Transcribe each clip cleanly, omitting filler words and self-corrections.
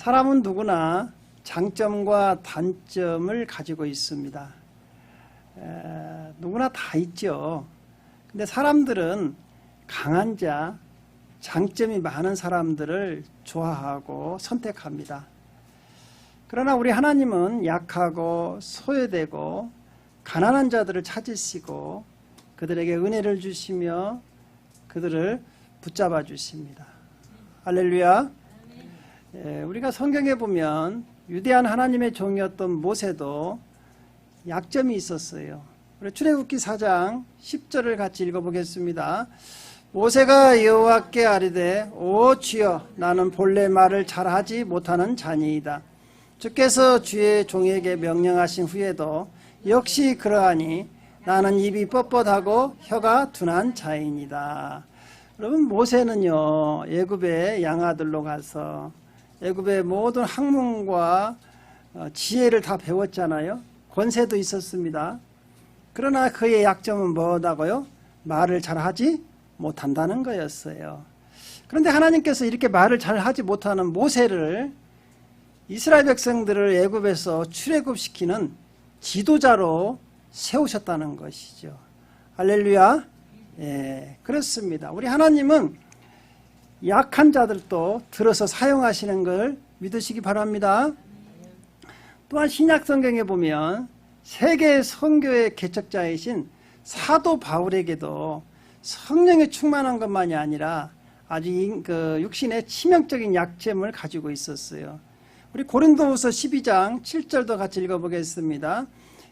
사람은 누구나 장점과 단점을 가지고 있습니다. 누구나 다 있죠. 근데 사람들은 강한 자, 장점이 많은 사람들을 좋아하고 선택합니다. 그러나 우리 하나님은 약하고 소외되고 가난한 자들을 찾으시고 그들에게 은혜를 주시며 그들을 붙잡아 주십니다. 할렐루야. 우리가 성경에 보면 위대한 하나님의 종이었던 모세도 약점이 있었어요. 출애굽기 4장 10절을 같이 읽어보겠습니다. 모세가 여호와께 아뢰되 오 주여 나는 본래 말을 잘하지 못하는 자니이다. 주께서 주의 종에게 명령하신 후에도 역시 그러하니 나는 입이 뻣뻣하고 혀가 둔한 자이니다. 여러분 모세는요 애굽의 양아들로 가서 애굽의 모든 학문과 지혜를 다 배웠잖아요. 권세도 있었습니다. 그러나 그의 약점은 뭐다고요? 말을 잘하지 못한다는 거였어요. 그런데 하나님께서 이렇게 말을 잘하지 못하는 모세를 이스라엘 백성들을 애굽에서 출애굽시키는 지도자로 세우셨다는 것이죠. 할렐루야. 예, 그렇습니다. 우리 하나님은 약한 자들도 들어서 사용하시는 걸 믿으시기 바랍니다. 또한 신약 성경에 보면 세계 선교의 개척자이신 사도 바울에게도 성령에 충만한 것만이 아니라 아주 육신의 치명적인 약점을 가지고 있었어요. 우리 고린도후서 12장 7절도 같이 읽어보겠습니다.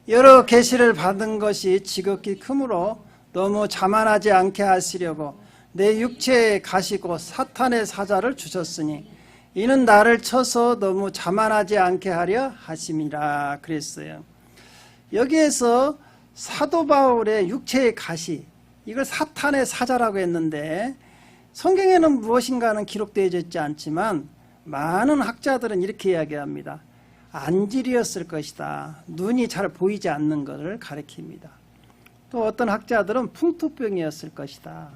여러 계시를 받은 것이 지극히 크므로 너무 자만하지 않게 하시려고 내 육체에 가시고 사탄의 사자를 주셨으니 이는 나를 쳐서 너무 자만하지 않게 하려 하심이라 그랬어요. 여기에서 사도 바울의 육체의 가시, 이걸 사탄의 사자라고 했는데 성경에는 무엇인가는 기록되어 있지 않지만 많은 학자들은 이렇게 이야기합니다. 안질이었을 것이다. 눈이 잘 보이지 않는 것을 가리킵니다. 또 어떤 학자들은 풍토병이었을 것이다.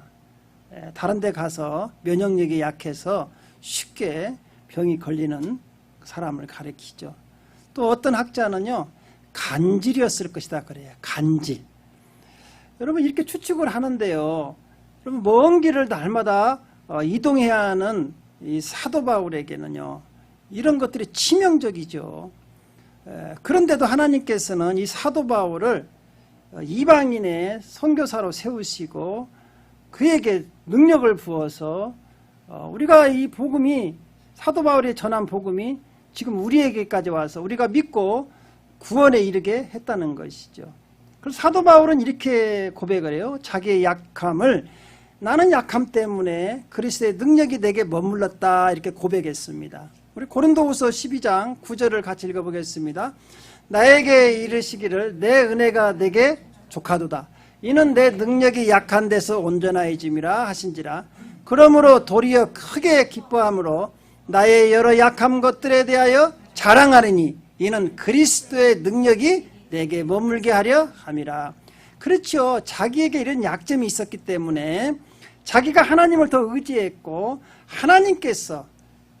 다른 데 가서 면역력이 약해서 쉽게 병이 걸리는 사람을 가리키죠. 또 어떤 학자는요 간질이었을 것이다 그래요. 간질. 여러분 이렇게 추측을 하는데요. 여러분 먼 길을 날마다 이동해야 하는 이 사도 바울에게는요 이런 것들이 치명적이죠. 그런데도 하나님께서는 이 사도 바울을 이방인의 선교사로 세우시고 그에게 능력을 부어서 우리가 이 복음이 사도 바울이 전한 복음이 지금 우리에게까지 와서 우리가 믿고 구원에 이르게 했다는 것이죠. 그래서 사도 바울은 이렇게 고백을 해요. 자기의 약함을 나는 약함 때문에 그리스도의 능력이 내게 머물렀다 이렇게 고백했습니다. 우리 고린도후서 12장 9절을 같이 읽어보겠습니다. 나에게 이르시기를 내 은혜가 내게 족하도다. 이는 내 능력이 약한 데서 온전하여짐이라 하신지라. 그러므로 도리어 크게 기뻐함으로 나의 여러 약한 것들에 대하여 자랑하리니 이는 그리스도의 능력이 내게 머물게 하려 함이라. 그렇죠. 자기에게 이런 약점이 있었기 때문에 자기가 하나님을 더 의지했고 하나님께서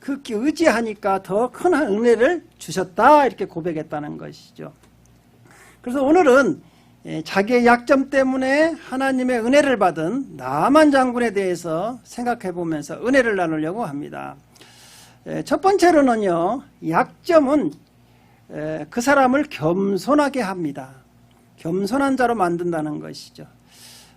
그 의지하니까 더 큰 은혜를 주셨다 이렇게 고백했다는 것이죠. 그래서 오늘은 자기의 약점 때문에 하나님의 은혜를 받은 나만 장군에 대해서 생각해 보면서 은혜를 나누려고 합니다. 첫 번째로는요, 약점은 그 사람을 겸손하게 합니다. 겸손한 자로 만든다는 것이죠.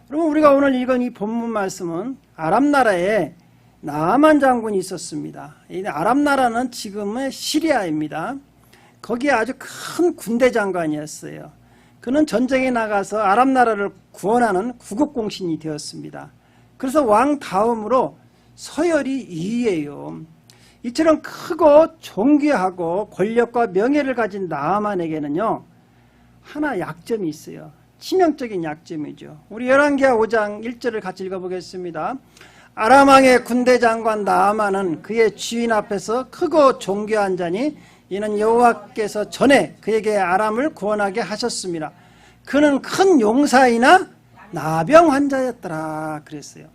여러분 우리가 오늘 읽은 이 본문 말씀은 아람 나라에 나아만 장군이 있었습니다. 이 아람 나라는 지금의 시리아입니다. 거기에 아주 큰 군대 장관이었어요. 그는 전쟁에 나가서 아람 나라를 구원하는 구국공신이 되었습니다. 그래서 왕 다음으로 서열이 2위예요. 이처럼 크고 존귀하고 권력과 명예를 가진 나아만에게는요 하나 약점이 있어요. 치명적인 약점이죠. 우리 열왕기하 5장 1절을 같이 읽어보겠습니다. 아람 왕의 군대 장관 나아만은 그의 주인 앞에서 크고 존귀한 자니 이는 여호와께서 전에 그에게 아람을 구원하게 하셨습니다. 그는 큰 용사이나 나병 환자였더라 그랬어요.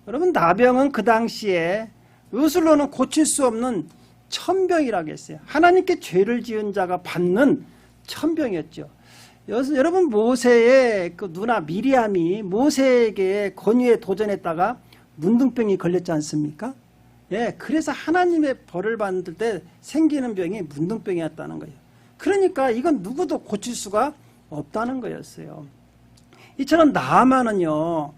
여러분 나병은 그 당시에 의술로는 고칠 수 없는 천병이라고 했어요. 하나님께 죄를 지은 자가 받는 천병이었죠. 여러분 모세의 그 누나 미리암이 모세에게 권위에 도전했다가 문둥병이 걸렸지 않습니까? 예, 그래서 하나님의 벌을 받을 때 생기는 병이 문둥병이었다는 거예요. 그러니까 이건 누구도 고칠 수가 없다는 거였어요. 이처럼 나아만은요,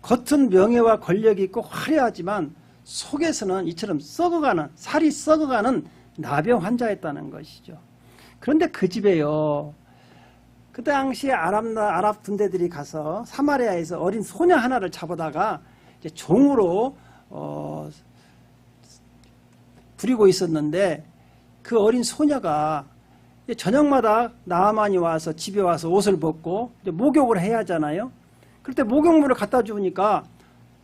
겉은 명예와 권력이 있고 화려하지만 속에서는 이처럼 썩어가는, 살이 썩어가는 나병 환자였다는 것이죠. 그런데 그 집에요, 그 당시에 아랍 군대들이 가서 사마리아에서 어린 소녀 하나를 잡아다가 이제 종으로 부리고 있었는데, 그 어린 소녀가 저녁마다 나아만이 와서 집에 와서 옷을 벗고 이제 목욕을 해야 하잖아요. 그럴 때 목욕물을 갖다 주니까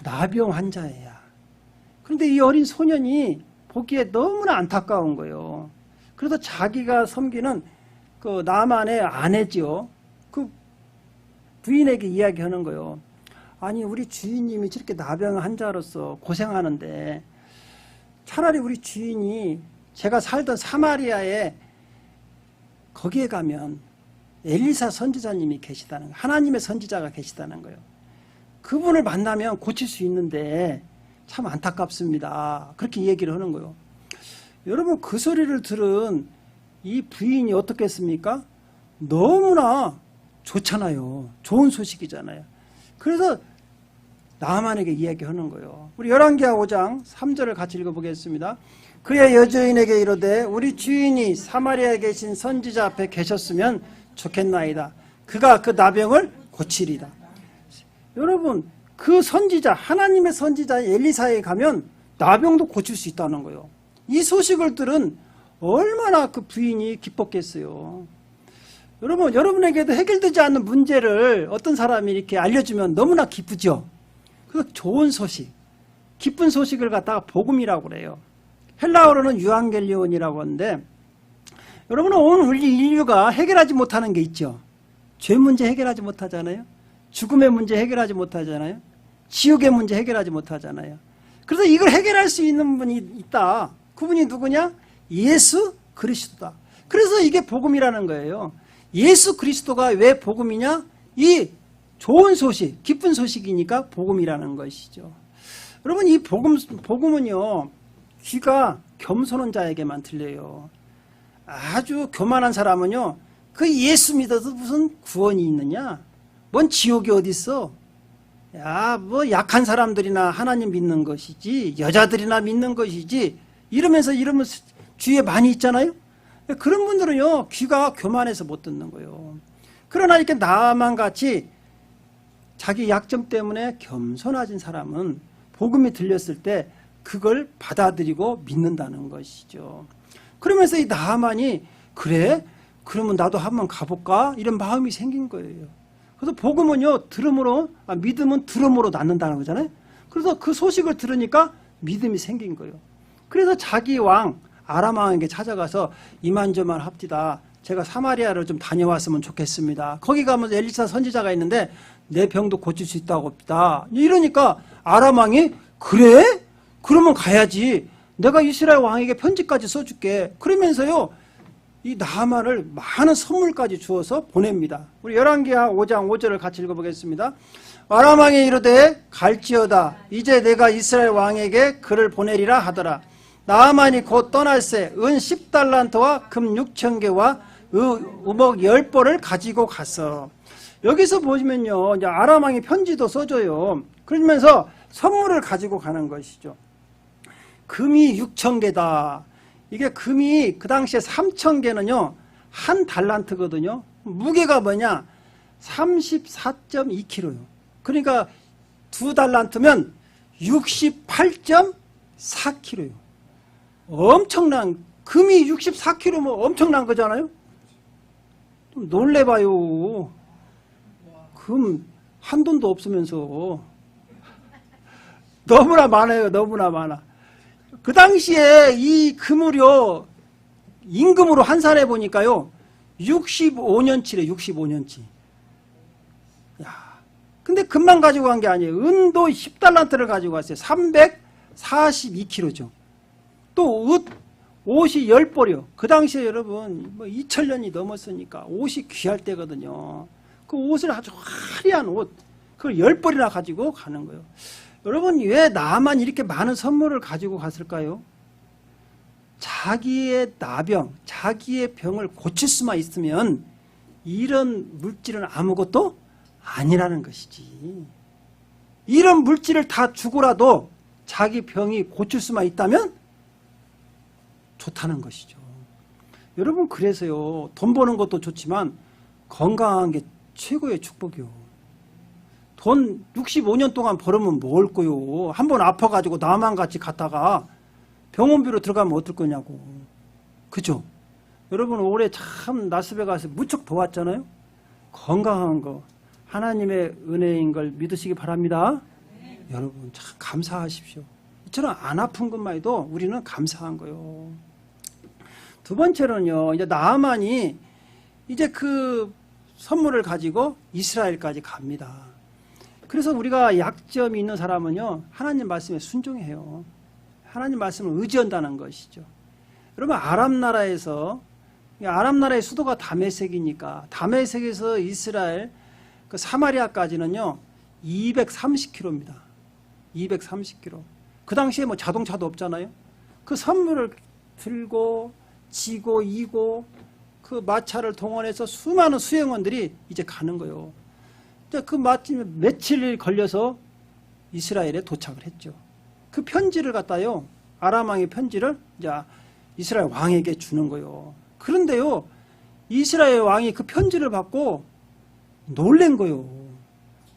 나병 환자예요. 그런데 이 어린 소년이 보기에 너무나 안타까운 거예요. 그래서 자기가 섬기는 그 나만의 아내지요, 그 부인에게 이야기하는 거예요. 아니, 우리 주인님이 저렇게 나병 환자로서 고생하는데 차라리 우리 주인이 제가 살던 사마리아에 거기에 가면 엘리사 선지자님이 계시다는 거예요. 하나님의 선지자가 계시다는 거예요. 그분을 만나면 고칠 수 있는데 참 안타깝습니다. 그렇게 얘기를 하는 거예요. 여러분, 그 소리를 들은 이 부인이 어떻겠습니까? 너무나 좋잖아요. 좋은 소식이잖아요. 그래서 나아만에게 이야기하는 거예요. 우리 열왕기하 5장 3절을 같이 읽어보겠습니다. 그의 여주인에게 이르되 우리 주인이 사마리아에 계신 선지자 앞에 계셨으면 좋겠나이다. 그가 그 나병을 고치리다. 여러분, 그 선지자, 하나님의 선지자 엘리사에 가면 나병도 고칠 수 있다는 거예요. 이 소식을 들은 얼마나 그 부인이 기뻤겠어요. 여러분, 여러분에게도 해결되지 않는 문제를 어떤 사람이 이렇게 알려주면 너무나 기쁘죠. 그 좋은 소식, 기쁜 소식을 갖다가 복음이라고 그래요. 헬라어로는 유앙겔리온이라고 하는데, 여러분은 온 인류가 해결하지 못하는 게 있죠. 죄 문제 해결하지 못하잖아요. 죽음의 문제 해결하지 못하잖아요. 지옥의 문제 해결하지 못하잖아요. 그래서 이걸 해결할 수 있는 분이 있다. 그분이 누구냐? 예수 그리스도다. 그래서 이게 복음이라는 거예요. 예수 그리스도가 왜 복음이냐? 이 좋은 소식, 기쁜 소식이니까 복음이라는 것이죠. 여러분, 이 복음은요, 귀가 겸손한 자에게만 들려요. 아주 교만한 사람은요, 그 예수 믿어도 무슨 구원이 있느냐? 뭔 지옥이 어디 있어? 야, 뭐 약한 사람들이나 하나님 믿는 것이지, 여자들이나 믿는 것이지, 이러면서 주위에 많이 있잖아요. 그런 분들은요, 귀가 교만해서 못 듣는 거예요. 그러나 이렇게 나만 같이 자기 약점 때문에 겸손해진 사람은 복음이 들렸을 때 그걸 받아들이고 믿는다는 것이죠. 그러면서 이 나만이 그래? 그러면 나도 한번 가볼까? 이런 마음이 생긴 거예요. 그래서 복음은요, 믿음은 들음으로 낳는다는 거잖아요. 그래서 그 소식을 들으니까 믿음이 생긴 거예요. 그래서 자기 왕 아람 왕에게 찾아가서 이만저만 합디다. 제가 사마리아를 좀 다녀왔으면 좋겠습니다. 거기 가면 엘리사 선지자가 있는데 내 병도 고칠 수 있다고 합니다. 이러니까 아람 왕이 그래? 그러면 가야지. 내가 이스라엘 왕에게 편지까지 써줄게. 그러면서요, 이 나아만을 많은 선물까지 주어서 보냅니다. 우리 열왕기하 5장 5절을 같이 읽어보겠습니다. 아람 왕이 이르되 갈지어다. 이제 내가 이스라엘 왕에게 글을 보내리라 하더라. 나아만이 곧 떠날새 은 10달란트와 금 6,000개와 우복 10벌을 가지고 갔어. 여기서 보시면요, 이제 아람 왕이 편지도 써줘요. 그러면서 선물을 가지고 가는 것이죠. 금이 6,000개다. 이게 금이 그 당시에 3,000개는요, 한 달란트거든요. 무게가 뭐냐? 34.2kg요. 그러니까 2달란트면 68.4kg요. 엄청난, 금이 64kg 뭐 엄청난 거잖아요? 좀 놀래봐요. 금 한 돈도 없으면서. 너무나 많아요. 너무나 많아. 그 당시에 이 금을요, 임금으로 환산해 보니까요, 65년치래, 65년치. 야, 근데 금만 가지고 간 게 아니에요. 은도 10달란트를 가지고 갔어요. 342kg죠. 또 옷이 10벌이요. 그 당시에 여러분 뭐 2000년이 넘었으니까 옷이 귀할 때거든요. 그 옷을 아주 화려한 옷 그걸 10벌이나 가지고 가는 거예요. 여러분 왜 나만 이렇게 많은 선물을 가지고 갔을까요? 자기의 나병, 자기의 병을 고칠 수만 있으면 이런 물질은 아무것도 아니라는 것이지. 이런 물질을 다 주고라도 자기 병이 고칠 수만 있다면 좋다는 것이죠. 여러분 그래서요, 돈 버는 것도 좋지만 건강한 게 최고의 축복이요. 돈 65년 동안 벌으면 뭘 거요. 한번 아파가지고 나만 같이 갔다가 병원비로 들어가면 어떨 거냐고. 그죠? 여러분 올해 참 라스베가스 무척 더웠잖아요. 건강한 거 하나님의 은혜인 걸 믿으시기 바랍니다. 네. 여러분 참 감사하십시오. 이처럼 안 아픈 것만 해도 우리는 감사한 거요. 두 번째로는요, 이제 나아만이 이제 그 선물을 가지고 이스라엘까지 갑니다. 그래서 우리가 약점이 있는 사람은요, 하나님 말씀에 순종해요. 하나님 말씀을 의지한다는 것이죠. 여러분 아람 나라의 수도가 다메섹이니까 다메섹에서 이스라엘 그 사마리아까지는요 230km입니다. 230km. 그 당시에 뭐 자동차도 없잖아요. 그 선물을 들고 지고 이고 그 마차를 동원해서 수많은 수행원들이 이제 가는 거예요. 그 며칠 걸려서 이스라엘에 도착을 했죠. 그 편지를 갖다요, 아람 왕의 편지를 이제 이스라엘 왕에게 주는 거예요. 그런데요, 이스라엘 왕이 그 편지를 받고 놀란 거예요.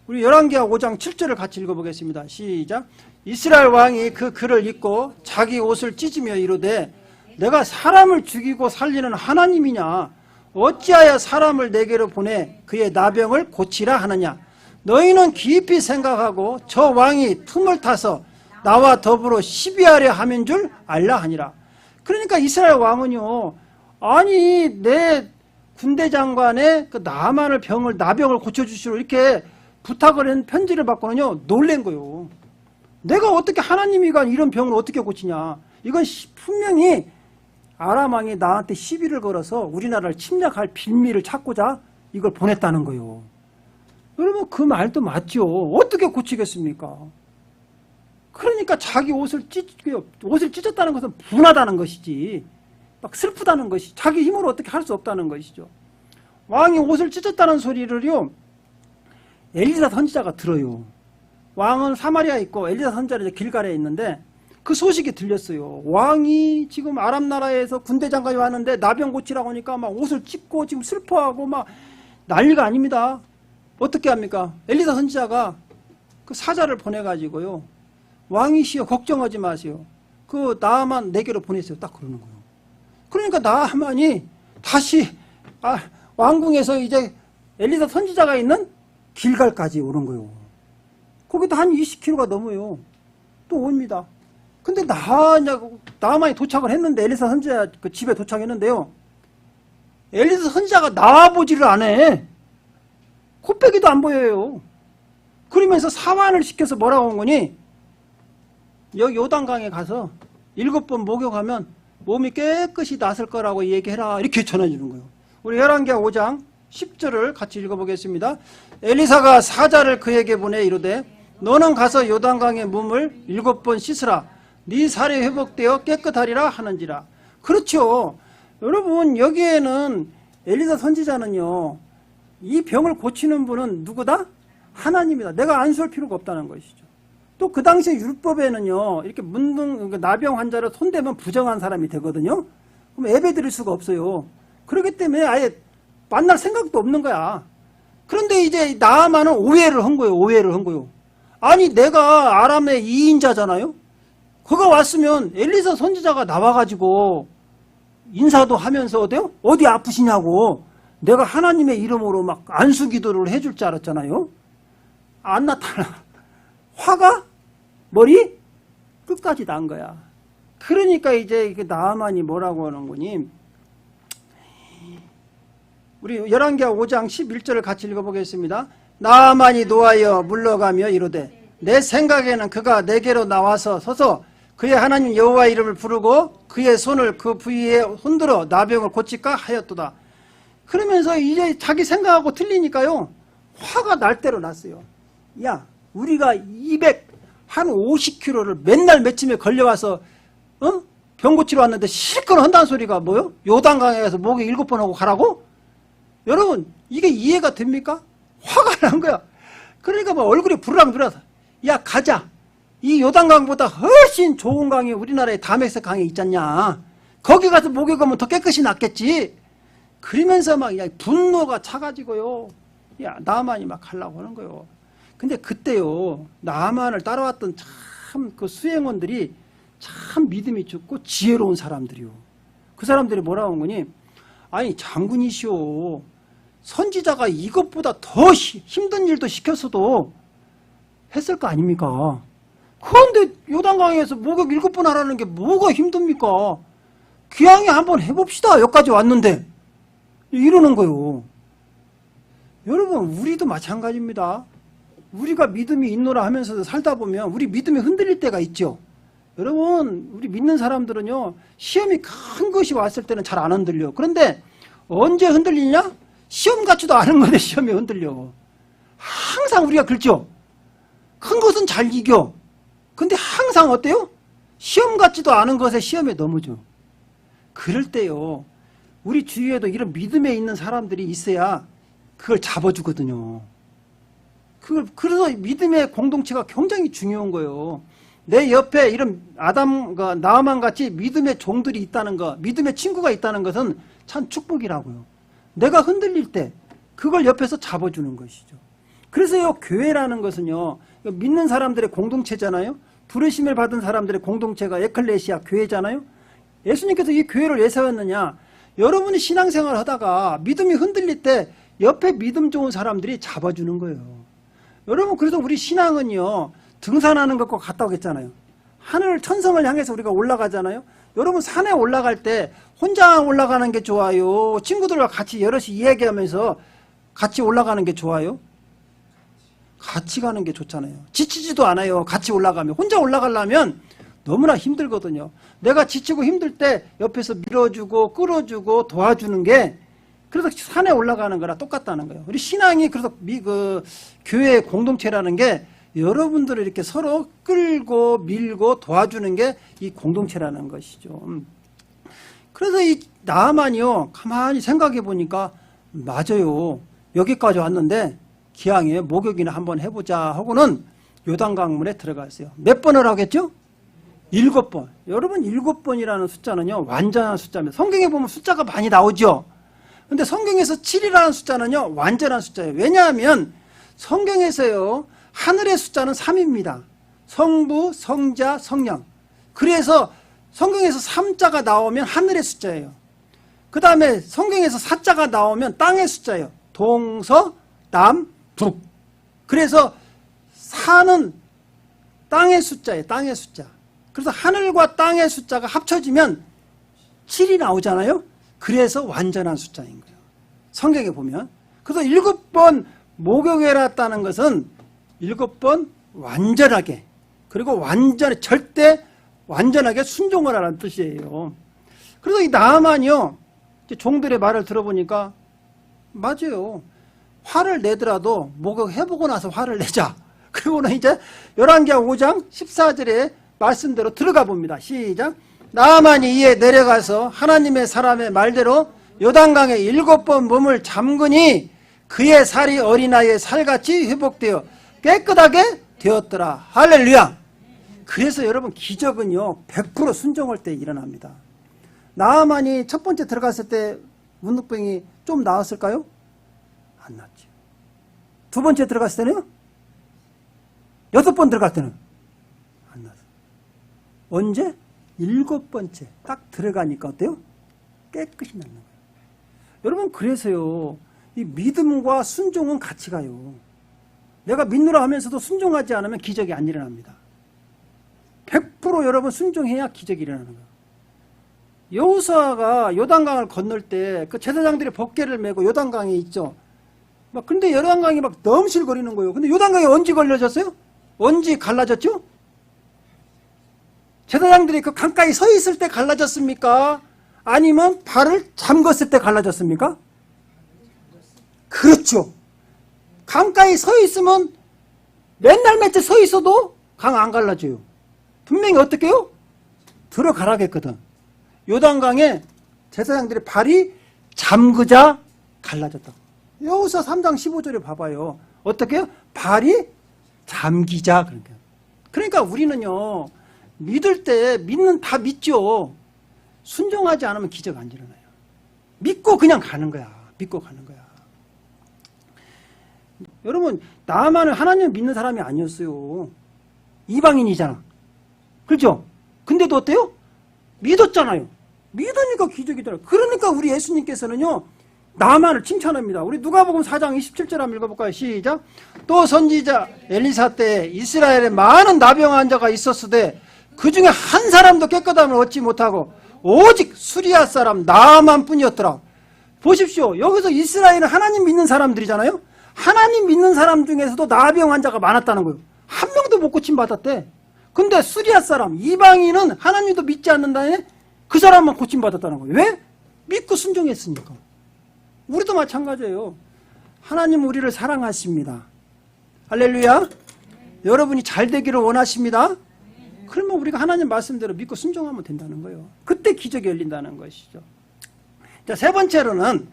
우리 열왕기하 5장 7절을 같이 읽어보겠습니다. 시작. 이스라엘 왕이 그 글을 읽고 자기 옷을 찢으며 이르되 내가 사람을 죽이고 살리는 하나님이냐? 어찌하여 사람을 내게로 보내 그의 나병을 고치라 하느냐? 너희는 깊이 생각하고 저 왕이 틈을 타서 나와 더불어 시비하려 함인 줄 알라 하니라. 그러니까 이스라엘 왕은요, 아니 내 군대 장관의 그 나병을 고쳐주시로 이렇게 부탁을 한 편지를 받고는요 놀란 거예요. 내가 어떻게 하나님이가 이런 병을 어떻게 고치냐. 이건 분명히 아람 왕이 나한테 시비를 걸어서 우리나라를 침략할 빌미를 찾고자 이걸 보냈다는 거예요. 여러분 그 말도 맞죠. 어떻게 고치겠습니까? 그러니까 자기 옷을 찢었다는 것은 분하다는 것이지 막 슬프다는 것이 자기 힘으로 어떻게 할 수 없다는 것이죠. 왕이 옷을 찢었다는 소리를요 엘리사 선지자가 들어요. 왕은 사마리아에 있고 엘리사 선지자는 길갈에 있는데 그 소식이 들렸어요. 왕이 지금 아람 나라에서 군대 장관이 왔는데 나병 고치라고 하니까 막 옷을 찢고 지금 슬퍼하고 막 난리가 아닙니다. 어떻게 합니까? 엘리사 선지자가 그 사자를 보내가지고요, 왕이시여 걱정하지 마세요. 그 나아만 내게로 보내세요. 딱 그러는 거예요. 그러니까 나아만이 다시 왕궁에서 이제 엘리사 선지자가 있는 길갈까지 오는 거예요. 거기도 한 20km가 넘어요. 또 옵니다. 근데 나아만이 도착을 했는데 엘리사 선지자 그 집에 도착했는데요. 엘리사 선지자가 나와보지를 안 해. 코빼기도 안 보여요. 그러면서 사환을 시켜서 뭐라고 한 거니? 여기 요단강에 가서 7번 목욕하면 몸이 깨끗이 나설 거라고 얘기해라. 이렇게 전해주는 거예요. 우리 열왕기하 5장 10절을 같이 읽어보겠습니다. 엘리사가 사자를 그에게 보내 이르되 너는 가서 요단강의 몸을 7번 씻으라. 네 살이 회복되어 깨끗하리라 하는지라. 그렇죠. 여러분 여기에는 엘리사 선지자는요, 이 병을 고치는 분은 누구다? 하나님이다. 내가 안수할 필요가 없다는 것이죠. 또 그 당시에 율법에는요, 이렇게 나병 환자를 손대면 부정한 사람이 되거든요. 그럼 예배 드릴 수가 없어요. 그렇기 때문에 아예 만날 생각도 없는 거야. 그런데 이제 나아만은 오해를 한 거예요. 아니 내가 아람의 2인자잖아요. 그가 왔으면 엘리사 선지자가 나와가지고 인사도 하면서 어디 아프시냐고 내가 하나님의 이름으로 막 안수 기도를 해줄 줄 알았잖아요. 안 나타나. 화가 머리 끝까지 난 거야. 그러니까 이제 나아만이 뭐라고 하는 거니? 우리 열왕기하 5장 11절을 같이 읽어보겠습니다. 나아만이 노하여 물러가며 이르되 내 생각에는 그가 내게로 나와서 서서 그의 하나님 여호와 이름을 부르고 그의 손을 그 부위에 흔들어 나병을 고칠까 하였도다. 그러면서 이제 자기 생각하고 틀리니까요, 화가 날 대로 났어요. 야, 우리가 50km를 맨날 며칠에 걸려와서 병 고치러 왔는데 실컷 한다는 소리가 뭐요? 요단강에 가서 목욕 7번 하고 가라고? 여러분, 이게 이해가 됩니까? 화가 난 거야. 그러니까 뭐 얼굴이 부르락 늘어서, 야, 가자. 이 요단강보다 훨씬 좋은 강이 우리나라에 다메섹 강에 있잖냐. 거기 가서 목욕하면 더 깨끗이 낫겠지. 그러면서 막 분노가 차가지고요, 야, 나만이 막 하려고 하는 거요. 근데 그때요, 나만을 따라왔던 참 그 수행원들이 참 믿음이 좋고 지혜로운 사람들이요. 그 사람들이 뭐라고 한 거니? 아니, 장군이시오, 선지자가 이것보다 더 힘든 일도 시켰어도 했을 거 아닙니까? 그런데 요단강에서 목욕 7번 하라는 게 뭐가 힘듭니까? 귀향에 한번 해봅시다. 여기까지 왔는데. 이러는 거요. 여러분, 우리도 마찬가지입니다. 우리가 믿음이 있노라 하면서 살다 보면 우리 믿음이 흔들릴 때가 있죠. 여러분, 우리 믿는 사람들은요, 시험이 큰 것이 왔을 때는 잘 안 흔들려. 그런데 언제 흔들리냐? 시험 같지도 않은 건데 시험이 흔들려. 항상 우리가 그렇죠. 큰 것은 잘 이겨. 근데 항상 어때요? 시험 같지도 않은 것에 시험에 넘어져. 그럴 때요, 우리 주위에도 이런 믿음에 있는 사람들이 있어야 그걸 잡아주거든요. 그래서 믿음의 공동체가 굉장히 중요한 거예요. 내 옆에 이런 아담과 나아만 같이 믿음의 종들이 있다는 것, 믿음의 친구가 있다는 것은 참 축복이라고요. 내가 흔들릴 때 그걸 옆에서 잡아주는 것이죠. 그래서요, 교회라는 것은요, 믿는 사람들의 공동체잖아요. 부르심을 받은 사람들의 공동체가 에클레시아, 교회잖아요. 예수님께서 이 교회를 왜 세웠느냐? 여러분이 신앙생활을 하다가 믿음이 흔들릴 때 옆에 믿음 좋은 사람들이 잡아주는 거예요. 여러분, 그래서 우리 신앙은요, 등산하는 것과 같다고 했잖아요. 하늘 천성을 향해서 우리가 올라가잖아요. 여러분, 산에 올라갈 때 혼자 올라가는 게 좋아요? 친구들과 같이 여럿이 이야기하면서 같이 올라가는 게 좋아요? 같이 가는 게 좋잖아요. 지치지도 않아요. 같이 올라가면. 혼자 올라가려면 너무나 힘들거든요. 내가 지치고 힘들 때 옆에서 밀어주고 끌어주고 도와주는 게, 그래서 산에 올라가는 거랑 똑같다는 거예요. 우리 신앙이 그래서 교회 공동체라는 게 여러분들을 이렇게 서로 끌고 밀고 도와주는 게 이 공동체라는 것이죠. 그래서 이 나아만이요, 가만히 생각해 보니까 맞아요. 여기까지 왔는데 기왕에 목욕이나 한번 해보자 하고는 요단강물에 들어갔어요. 몇 번을 하겠죠? 7번. 여러분, 7번이라는 숫자는요, 완전한 숫자입니다. 성경에 보면 숫자가 많이 나오죠. 근데 성경에서 7이라는 숫자는요, 완전한 숫자예요. 왜냐하면 성경에서요, 하늘의 숫자는 3입니다. 성부, 성자, 성령. 그래서 성경에서 3자가 나오면 하늘의 숫자예요. 그 다음에 성경에서 4자가 나오면 땅의 숫자예요. 동서, 남, 북. 그래서 4는 땅의 숫자예요. 땅의 숫자. 그래서 하늘과 땅의 숫자가 합쳐지면 7이 나오잖아요. 그래서 완전한 숫자인 거예요. 성경에 보면. 그래서 7번 목욕해놨다는 것은 7번 완전하게, 그리고 절대 완전하게 순종을 하라는 뜻이에요. 그래서 이 나아만이요, 종들의 말을 들어보니까 맞아요. 화를 내더라도 목욕해보고 나서 화를 내자. 그리고는 이제 열왕기하 5장 14절에 말씀대로 들어가 봅니다. 시작. 나아만이 이에 내려가서 하나님의 사람의 말대로 요단강에 7번 몸을 잠그니 그의 살이 어린아이의 살같이 회복되어 깨끗하게 되었더라. 할렐루야. 그래서 여러분, 기적은요, 100% 순종할 때 일어납니다. 나아만이 첫 번째 들어갔을 때 문둥병이 좀 나았을까요? 안 나았죠. 두 번째 들어갔을 때는요? 6번 들어갈 때는 안 나았어요. 언제? 7번째 딱 들어가니까 어때요? 깨끗이 낫는 거예요. 여러분, 그래서요, 이 믿음과 순종은 같이 가요. 내가 믿노라 하면서도 순종하지 않으면 기적이 안 일어납니다. 100% 여러분 순종해야 기적이 일어나는 거예요. 여호수아가 요단강을 건널 때 그 제사장들이 법궤를 메고 요단강에 있죠. 근데 요단강이 막 넘실거리는 거예요. 근데 요단강에 언제 걸려졌어요? 언제 갈라졌죠? 제사장들이 그 강가에 서 있을 때 갈라졌습니까? 아니면 발을 잠궜을 때 갈라졌습니까? 그렇죠. 강가에 서 있으면 맨날 며칠 서 있어도 강 안 갈라져요. 분명히 어떻게 해요? 들어가라겠거든. 요단강에 제사장들의 발이 잠그자 갈라졌다고. 여기서 3장 15절에 봐봐요. 어떻게 해요? 발이 잠기자. 그러니까 우리는요, 믿을 때 다 믿죠. 순종하지 않으면 기적 안 일어나요. 믿고 그냥 가는 거야. 믿고 가는 거야. 여러분, 나만은 하나님을 믿는 사람이 아니었어요. 이방인이잖아. 그렇죠? 근데도 어때요? 믿었잖아요. 믿으니까 기적이더라고요. 그러니까 우리 예수님께서는요, 나만을 칭찬합니다. 우리 누가복음 4장 27절 한번 읽어볼까요? 시작. 또 선지자 엘리사 때 이스라엘에 많은 나병한 자가 있었으되 그 중에 한 사람도 깨끗함을 얻지 못하고 오직 수리아 사람 나만 뿐이었더라. 보십시오. 여기서 이스라엘은 하나님 믿는 사람들이잖아요. 하나님 믿는 사람 중에서도 나병 환자가 많았다는 거예요. 한 명도 못 고침받았대. 근데 수리아 사람, 이방인은 하나님도 믿지 않는다네. 그 사람만 고침받았다는 거예요. 왜? 믿고 순종했으니까. 우리도 마찬가지예요. 하나님 우리를 사랑하십니다. 할렐루야. 여러분이 잘 되기를 원하십니다. 그러면 우리가 하나님 말씀대로 믿고 순종하면 된다는 거예요. 그때 기적이 열린다는 것이죠. 자, 세 번째로는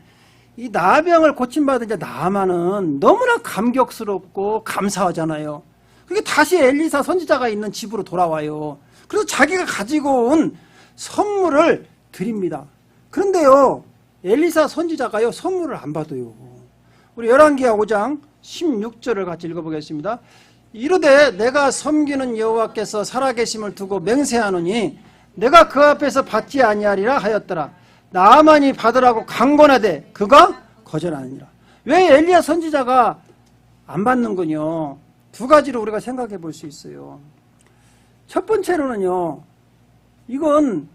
이 나병을 고침받은 이제 나만은 너무나 감격스럽고 감사하잖아요. 그게 다시 엘리사 선지자가 있는 집으로 돌아와요. 그래서 자기가 가지고 온 선물을 드립니다. 그런데요, 엘리사 선지자가요, 선물을 안 받아요. 우리 열왕기하 5장 16절을 같이 읽어보겠습니다. 이르되 내가 섬기는 여호와께서 살아계심을 두고 맹세하노니 내가 그 앞에서 받지 아니하리라 하였더라. 나만이 받으라고 강권하되 그가 거절하느니라. 왜 엘리야 선지자가 안 받는군요. 두 가지로 우리가 생각해 볼 수 있어요. 첫 번째로는요, 이건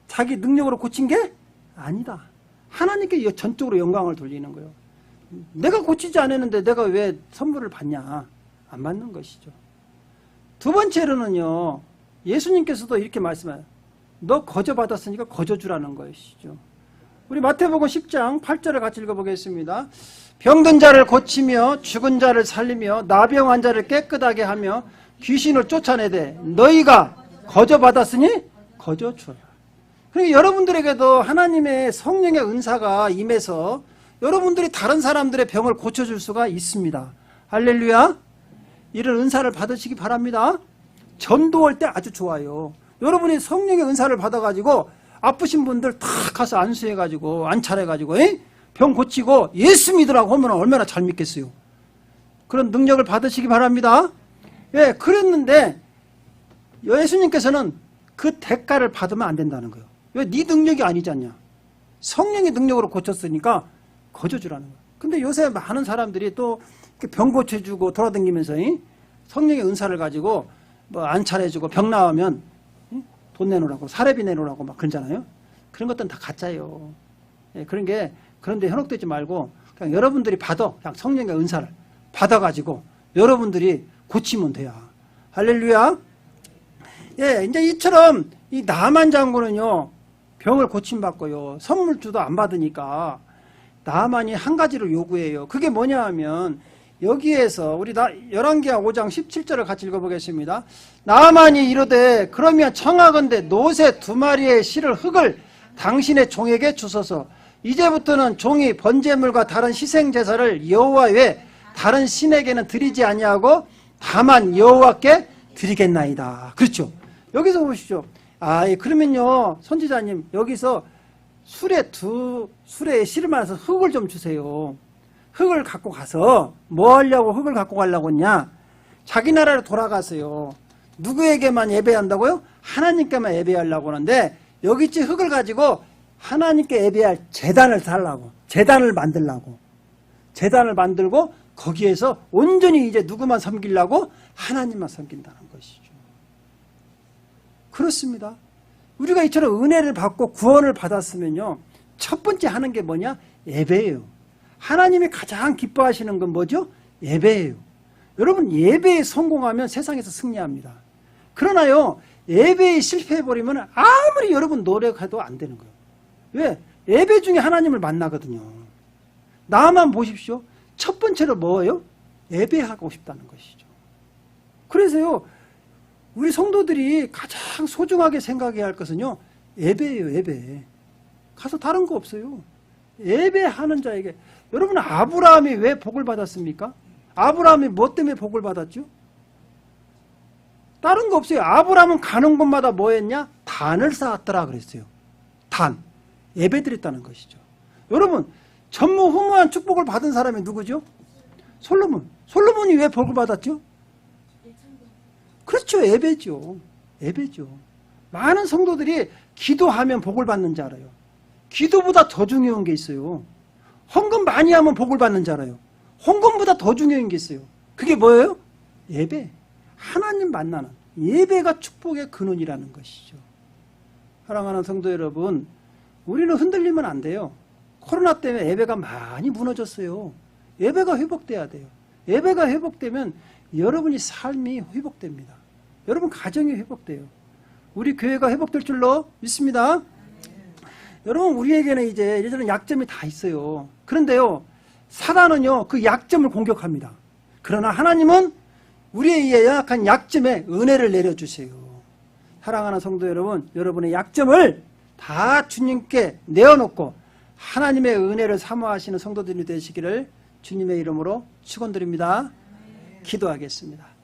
자기 능력으로 고친 게 아니다. 하나님께 전적으로 영광을 돌리는 거예요. 내가 고치지 않았는데 내가 왜 선물을 받냐? 안 받는 것이죠. 두 번째로는요, 예수님께서도 이렇게 말씀해요. 너 거저 받았으니까 거저 주라는 것이죠. 우리 마태복음 10장 8절을 같이 읽어보겠습니다. 병든 자를 고치며 죽은 자를 살리며 나병 환자를 깨끗하게 하며 귀신을 쫓아내되 너희가 거저 받았으니 거저 주라. 그러니까 여러분들에게도 하나님의 성령의 은사가 임해서 여러분들이 다른 사람들의 병을 고쳐줄 수가 있습니다. 할렐루야. 이런 은사를 받으시기 바랍니다. 전도할 때 아주 좋아요. 여러분이 성령의 은사를 받아가지고 아프신 분들 다 가서 안수해가지고 안찰해가지고 병 고치고 예수 믿으라고 하면 얼마나 잘 믿겠어요. 그런 능력을 받으시기 바랍니다. 예, 그랬는데 예수님께서는 그 대가를 받으면 안 된다는 거예요. 왜? 네 능력이 아니지 않냐. 성령의 능력으로 고쳤으니까 거저주라는 거예요. 근데 요새 많은 사람들이 또 병 고쳐주고 돌아다니면서 성령의 은사를 가지고 뭐 안찰해주고 병 나오면 돈 내놓으라고 사례비 내놓으라고 막 그러잖아요. 그런 것들은 다 가짜예요. 예, 그런데 현혹되지 말고 그냥 여러분들이 그냥 성령의 은사를 받아가지고 여러분들이 고치면 돼요. 할렐루야. 예, 이제 이처럼 이 나만 장군은요, 병을 고침받고요, 선물주도 안 받으니까 나만이 한 가지를 요구해요. 그게 뭐냐 하면 여기에서 우리 열왕기하 5장 17절을 같이 읽어보겠습니다. 나만이 이르되 그러면 청하건대 노새 2마리의 실을 흙을 당신의 종에게 주소서. 이제부터는 종이 번제물과 다른 희생제사를 여호와 외 다른 신에게는 드리지 아니하고 다만 여호와께 드리겠나이다. 그렇죠. 여기서 보시죠. 그러면요, 선지자님, 여기서 수레에 실을 말아서 흙을 좀 주세요. 흙을 갖고 가서 뭐 하려고 흙을 갖고 가려고 했냐? 자기 나라로 돌아가세요. 누구에게만 예배한다고요? 하나님께만 예배하려고 하는데 여기지 흙을 가지고 하나님께 예배할 제단을 달라고, 제단을 만들라고, 제단을 만들고 거기에서 온전히 이제 누구만 섬기려고? 하나님만 섬긴다는 것이죠. 그렇습니다. 우리가 이처럼 은혜를 받고 구원을 받았으면요, 첫 번째 하는 게 뭐냐? 예배예요. 하나님이 가장 기뻐하시는 건 뭐죠? 예배예요. 여러분, 예배에 성공하면 세상에서 승리합니다. 그러나요, 예배에 실패해버리면 아무리 여러분 노력해도 안 되는 거예요. 왜? 예배 중에 하나님을 만나거든요. 나만 보십시오. 첫 번째로 뭐예요? 예배하고 싶다는 것이죠. 그래서요, 우리 성도들이 가장 소중하게 생각해야 할 것은요, 예배예요, 예배. 가서 다른 거 없어요. 예배하는 자에게. 여러분, 아브라함이 왜 복을 받았습니까? 아브라함이 뭐 때문에 복을 받았죠? 다른 거 없어요. 아브라함은 가는 곳마다 뭐 했냐? 단을 쌓았더라 그랬어요. 단. 예배 드렸다는 것이죠. 여러분, 전무후무한 축복을 받은 사람이 누구죠? 솔로몬. 솔로몬이 왜 복을 받았죠? 그렇죠. 예배죠. 예배죠. 많은 성도들이 기도하면 복을 받는 줄 알아요. 기도보다 더 중요한 게 있어요. 헌금 많이 하면 복을 받는 줄 알아요. 헌금보다 더 중요한 게 있어요. 그게 뭐예요? 예배. 하나님 만나는 예배가 축복의 근원이라는 것이죠. 사랑하는 성도 여러분, 우리는 흔들리면 안 돼요. 코로나 때문에 예배가 많이 무너졌어요. 예배가 회복돼야 돼요. 예배가 회복되면 여러분이 삶이 회복됩니다. 여러분 가정이 회복돼요. 우리 교회가 회복될 줄로 믿습니다. 여러분, 우리에게는 이제 이런저런 약점이 다 있어요. 그런데요, 사단은요, 그 약점을 공격합니다. 그러나 하나님은 우리의 이 연약한 약점에 은혜를 내려주세요. 사랑하는 성도 여러분, 여러분의 약점을 다 주님께 내어놓고 하나님의 은혜를 사모하시는 성도들이 되시기를 주님의 이름으로 축원드립니다. 기도하겠습니다.